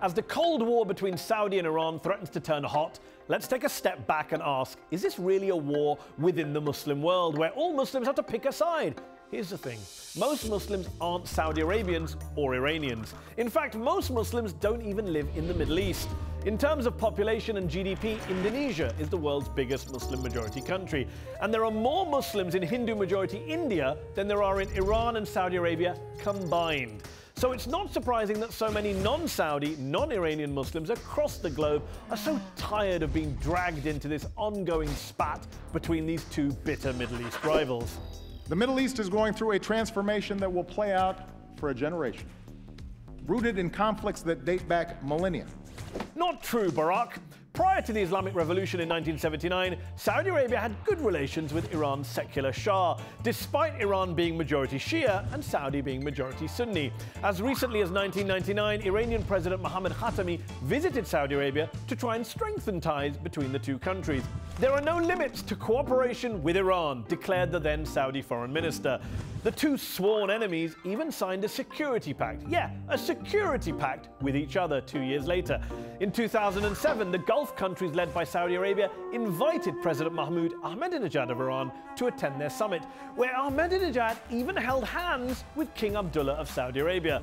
As the Cold War between Saudi and Iran threatens to turn hot, let's take a step back and ask, is this really a war within the Muslim world, where all Muslims have to pick a side? Here's the thing, most Muslims aren't Saudi Arabians or Iranians. In fact, most Muslims don't even live in the Middle East. In terms of population and GDP, Indonesia is the world's biggest Muslim majority country. And there are more Muslims in Hindu majority India than there are in Iran and Saudi Arabia combined. So it's not surprising that so many non-Saudi, non-Iranian Muslims across the globe are so tired of being dragged into this ongoing spat between these two bitter Middle East rivals. The Middle East is going through a transformation that will play out for a generation, rooted in conflicts that date back millennia. Not true, Barack. Prior to the Islamic Revolution in 1979, Saudi Arabia had good relations with Iran's secular Shah, despite Iran being majority Shia and Saudi being majority Sunni. As recently as 1999, Iranian President Mohammad Khatami visited Saudi Arabia to try and strengthen ties between the two countries. There are no limits to cooperation with Iran, declared the then Saudi foreign minister. The two sworn enemies even signed a security pact. Yeah, a security pact with each other 2 years later. In 2007, the Gulf countries led by Saudi Arabia invited President Mahmoud Ahmadinejad of Iran to attend their summit, where Ahmadinejad even held hands with King Abdullah of Saudi Arabia.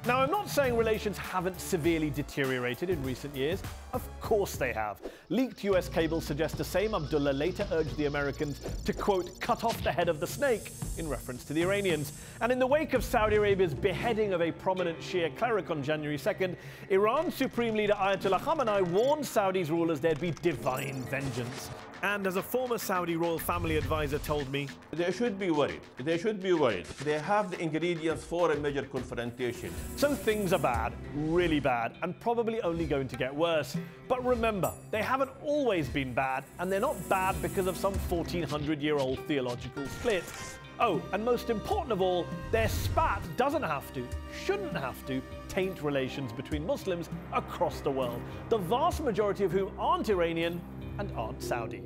Now, I'm not saying relations haven't severely deteriorated in recent years. Of course they have. Leaked US cables suggest the same Abdullah later urged the Americans to, quote, cut off the head of the snake, in reference to the Iranians. And in the wake of Saudi Arabia's beheading of a prominent Shia cleric on January 2nd, Iran's Supreme Leader Ayatollah Khamenei warned Saudi's rulers there'd be divine vengeance. And as a former Saudi royal family advisor told me, they should be worried. They should be worried. They have the ingredients for a major confrontation. So things are bad, really bad, and probably only going to get worse. But remember, they haven't always been bad, and they're not bad because of some 1400-year-old theological split. Oh, and most important of all, their spat doesn't have to, shouldn't have to, taint relations between Muslims across the world, the vast majority of whom aren't Iranian and aren't Saudi.